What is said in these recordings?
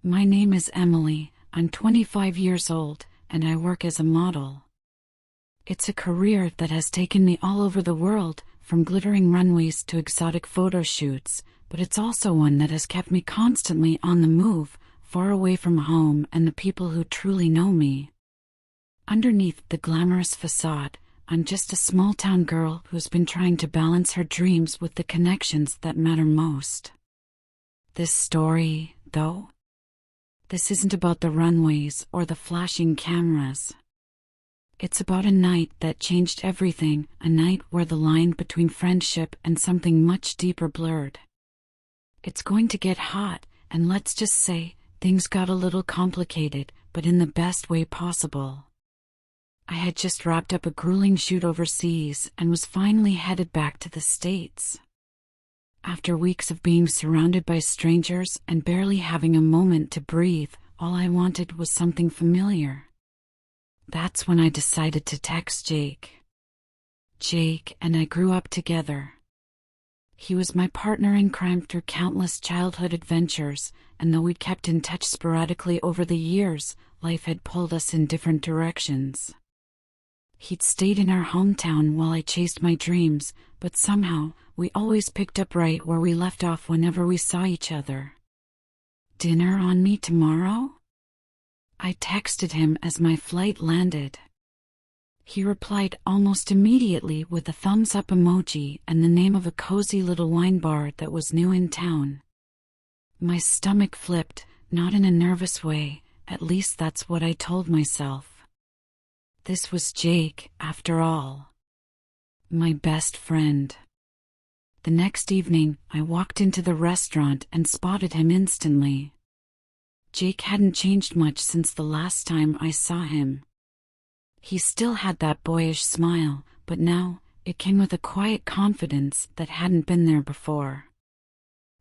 My name is Emily, I'm 25 years old, and I work as a model. It's a career that has taken me all over the world, from glittering runways to exotic photo shoots, but it's also one that has kept me constantly on the move, far away from home and the people who truly know me. Underneath the glamorous facade, I'm just a small-town girl who's been trying to balance her dreams with the connections that matter most. This story, though, this isn't about the runways or the flashing cameras. It's about a night that changed everything, a night where the line between friendship and something much deeper blurred. It's going to get hot, and let's just say, things got a little complicated, but in the best way possible. I had just wrapped up a grueling shoot overseas and was finally headed back to the States. After weeks of being surrounded by strangers and barely having a moment to breathe, all I wanted was something familiar. That's when I decided to text Jake. Jake and I grew up together. He was my partner in crime through countless childhood adventures, and though we'd kept in touch sporadically over the years, life had pulled us in different directions. He'd stayed in our hometown while I chased my dreams, but somehow, we always picked up right where we left off whenever we saw each other. "Dinner on me tomorrow?" I texted him as my flight landed. He replied almost immediately with a thumbs-up emoji and the name of a cozy little wine bar that was new in town. My stomach flipped, not in a nervous way, at least that's what I told myself. This was Jake, after all. My best friend. The next evening, I walked into the restaurant and spotted him instantly. Jake hadn't changed much since the last time I saw him. He still had that boyish smile, but now, it came with a quiet confidence that hadn't been there before.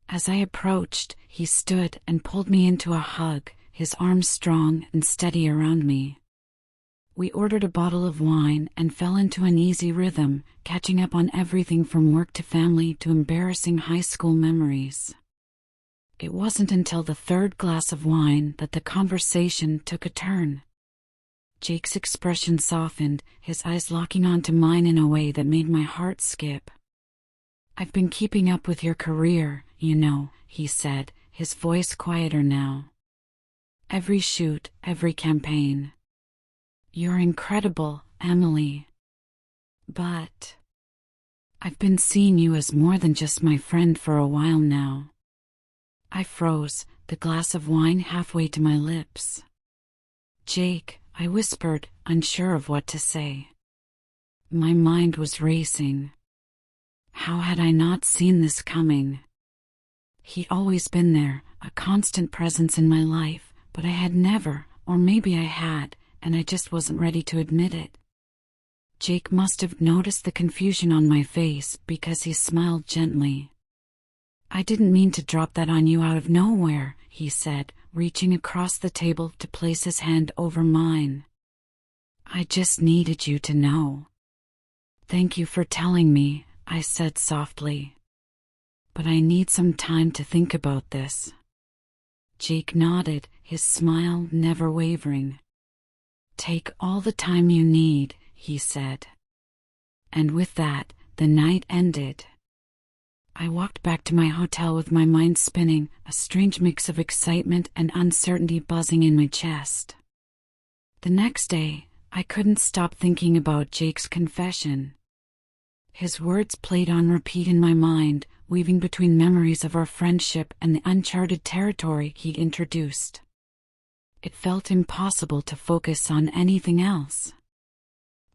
As I approached, he stood and pulled me into a hug, his arms strong and steady around me. We ordered a bottle of wine and fell into an easy rhythm, catching up on everything from work to family to embarrassing high school memories. It wasn't until the third glass of wine that the conversation took a turn. Jake's expression softened, his eyes locking onto mine in a way that made my heart skip. "I've been keeping up with your career, you know," he said, his voice quieter now. "Every shoot, every campaign. You're incredible, Emily. But I've been seeing you as more than just my friend for a while now." I froze, the glass of wine halfway to my lips. "Jake," I whispered, unsure of what to say. My mind was racing. How had I not seen this coming? He'd always been there, a constant presence in my life, but I had never, or maybe I had, and I just wasn't ready to admit it. Jake must have noticed the confusion on my face because he smiled gently. "I didn't mean to drop that on you out of nowhere," he said, reaching across the table to place his hand over mine. "I just needed you to know." "Thank you for telling me," I said softly. "But I need some time to think about this." Jake nodded, his smile never wavering. "Take all the time you need," he said. And with that, the night ended. I walked back to my hotel with my mind spinning, a strange mix of excitement and uncertainty buzzing in my chest. The next day, I couldn't stop thinking about Jake's confession. His words played on repeat in my mind, weaving between memories of our friendship and the uncharted territory he'd introduced. It felt impossible to focus on anything else.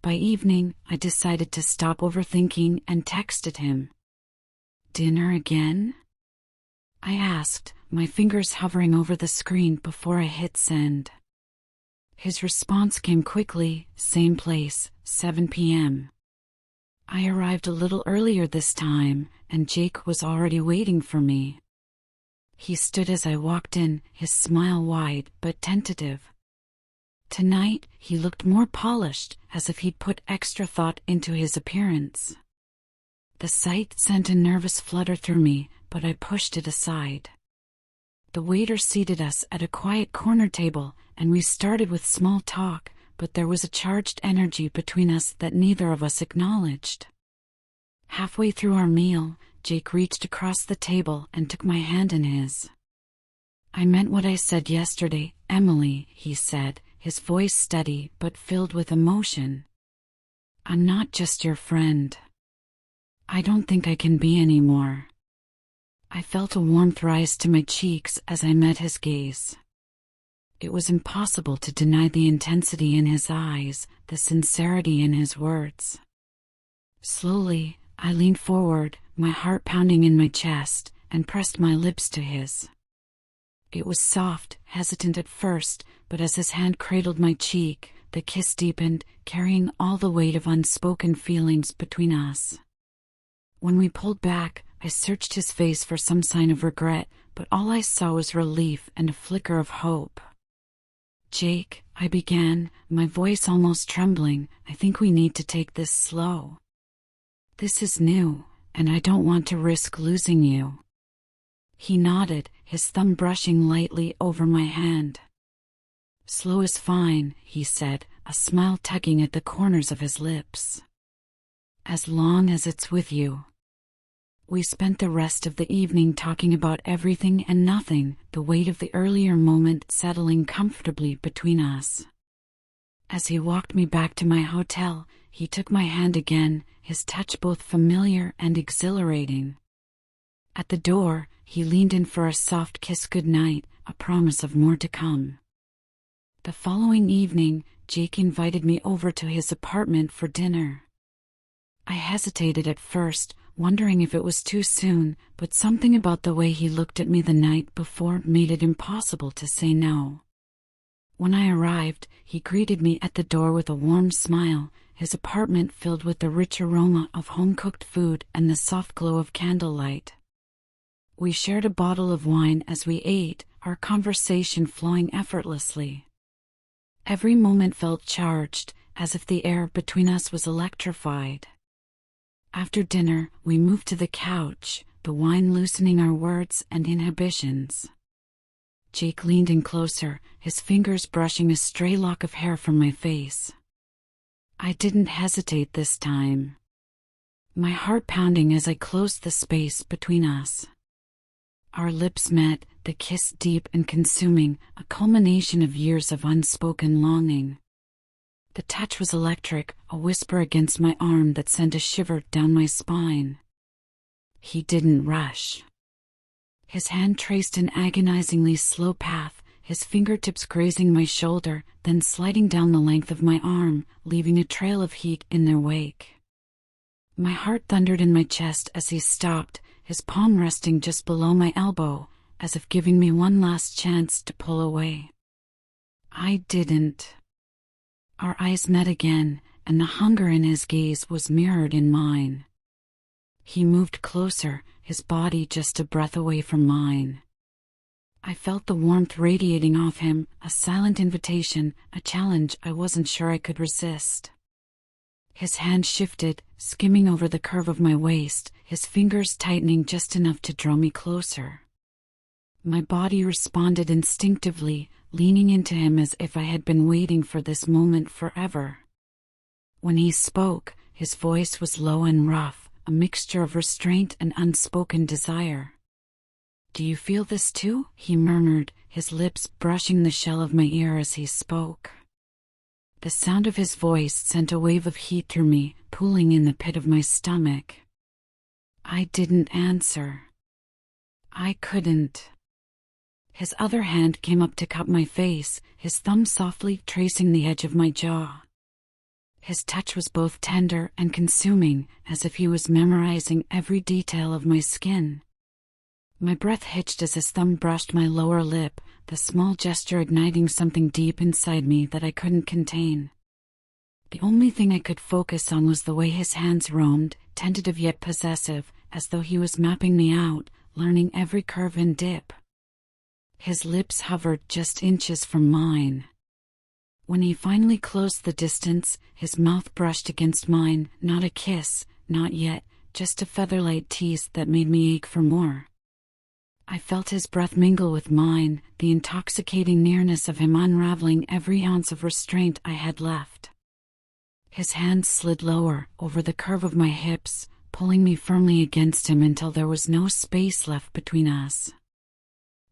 By evening, I decided to stop overthinking and texted him. "Dinner again?" I asked, my fingers hovering over the screen before I hit send. His response came quickly, "Same place, 7 p.m. I arrived a little earlier this time, and Jake was already waiting for me. He stood as I walked in, his smile wide but tentative. Tonight, he looked more polished, as if he'd put extra thought into his appearance. The sight sent a nervous flutter through me, but I pushed it aside. The waiter seated us at a quiet corner table, and we started with small talk, but there was a charged energy between us that neither of us acknowledged. Halfway through our meal, Jake reached across the table and took my hand in his. "I meant what I said yesterday, Emily," he said, his voice steady but filled with emotion. "I'm not just your friend. I don't think I can be anymore." I felt a warmth rise to my cheeks as I met his gaze. It was impossible to deny the intensity in his eyes, the sincerity in his words. Slowly, I leaned forward, my heart pounding in my chest, and pressed my lips to his. It was soft, hesitant at first, but as his hand cradled my cheek, the kiss deepened, carrying all the weight of unspoken feelings between us. When we pulled back, I searched his face for some sign of regret, but all I saw was relief and a flicker of hope. "Jake," I began, my voice almost trembling, "I think we need to take this slow. This is new, and I don't want to risk losing you." He nodded, his thumb brushing lightly over my hand. "Slow is fine," he said, a smile tugging at the corners of his lips. "As long as it's with you." We spent the rest of the evening talking about everything and nothing, the weight of the earlier moment settling comfortably between us. As he walked me back to my hotel, he took my hand again, his touch both familiar and exhilarating. At the door, he leaned in for a soft kiss goodnight, a promise of more to come. The following evening, Jake invited me over to his apartment for dinner. I hesitated at first, wondering if it was too soon, but something about the way he looked at me the night before made it impossible to say no. When I arrived, he greeted me at the door with a warm smile, his apartment filled with the rich aroma of home-cooked food and the soft glow of candlelight. We shared a bottle of wine as we ate, our conversation flowing effortlessly. Every moment felt charged, as if the air between us was electrified. After dinner, we moved to the couch, the wine loosening our words and inhibitions. Jake leaned in closer, his fingers brushing a stray lock of hair from my face. I didn't hesitate this time, my heart pounding as I closed the space between us. Our lips met, the kiss deep and consuming, a culmination of years of unspoken longing. The touch was electric, a whisper against my arm that sent a shiver down my spine. He didn't rush. His hand traced an agonizingly slow path, his fingertips grazing my shoulder, then sliding down the length of my arm, leaving a trail of heat in their wake. My heart thundered in my chest as he stopped, his palm resting just below my elbow, as if giving me one last chance to pull away. I didn't. Our eyes met again, and the hunger in his gaze was mirrored in mine. He moved closer, his body just a breath away from mine. I felt the warmth radiating off him, a silent invitation, a challenge I wasn't sure I could resist. His hand shifted, skimming over the curve of my waist, his fingers tightening just enough to draw me closer. My body responded instinctively, leaning into him as if I had been waiting for this moment forever. When he spoke, his voice was low and rough, a mixture of restraint and unspoken desire. "Do you feel this too?" he murmured, his lips brushing the shell of my ear as he spoke. The sound of his voice sent a wave of heat through me, pooling in the pit of my stomach. I didn't answer. I couldn't. His other hand came up to cup my face, his thumb softly tracing the edge of my jaw. His touch was both tender and consuming, as if he was memorizing every detail of my skin. My breath hitched as his thumb brushed my lower lip, the small gesture igniting something deep inside me that I couldn't contain. The only thing I could focus on was the way his hands roamed, tentative yet possessive, as though he was mapping me out, learning every curve and dip. His lips hovered just inches from mine. When he finally closed the distance, his mouth brushed against mine, not a kiss, not yet, just a featherlight tease that made me ache for more. I felt his breath mingle with mine, the intoxicating nearness of him unraveling every ounce of restraint I had left. His hands slid lower, over the curve of my hips, pulling me firmly against him until there was no space left between us.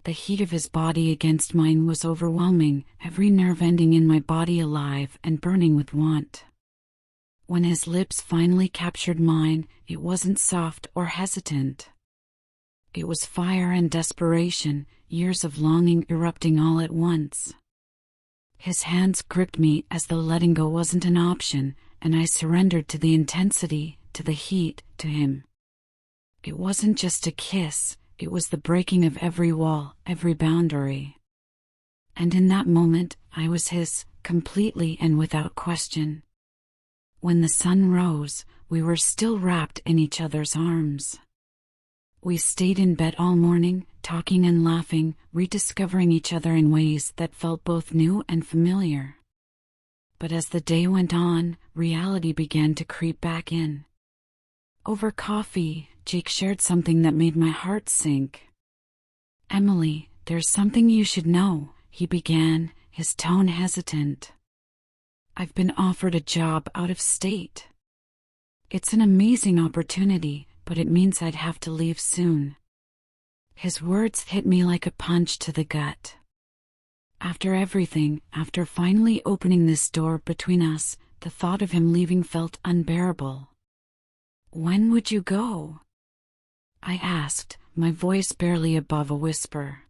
The heat of his body against mine was overwhelming, every nerve ending in my body alive and burning with want. When his lips finally captured mine, it wasn't soft or hesitant. It was fire and desperation, years of longing erupting all at once. His hands gripped me as though letting go wasn't an option, and I surrendered to the intensity, to the heat, to him. It wasn't just a kiss, it was the breaking of every wall, every boundary. And in that moment, I was his, completely and without question. When the sun rose, we were still wrapped in each other's arms. We stayed in bed all morning, talking and laughing, rediscovering each other in ways that felt both new and familiar. But as the day went on, reality began to creep back in. Over coffee, Jake shared something that made my heart sink. "Emily, there's something you should know," he began, his tone hesitant. "I've been offered a job out of state. It's an amazing opportunity, but it means I'd have to leave soon." His words hit me like a punch to the gut. After everything, after finally opening this door between us, the thought of him leaving felt unbearable. "When would you go?" I asked, my voice barely above a whisper.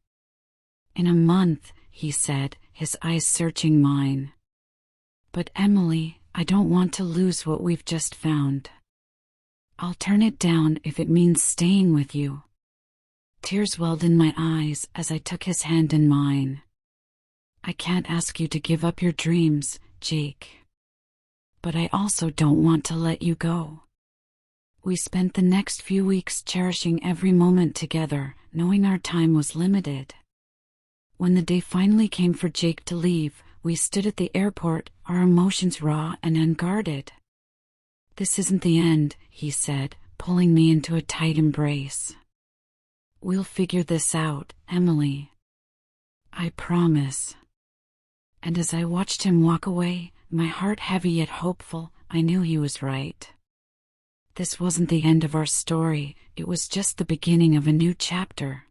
"In a month," he said, his eyes searching mine. "But Emily, I don't want to lose what we've just found. I'll turn it down if it means staying with you." Tears welled in my eyes as I took his hand in mine. "I can't ask you to give up your dreams, Jake. But I also don't want to let you go." We spent the next few weeks cherishing every moment together, knowing our time was limited. When the day finally came for Jake to leave, we stood at the airport, our emotions raw and unguarded. "This isn't the end," he said, pulling me into a tight embrace. "We'll figure this out, Emily. I promise." And as I watched him walk away, my heart heavy yet hopeful, I knew he was right. This wasn't the end of our story, it was just the beginning of a new chapter.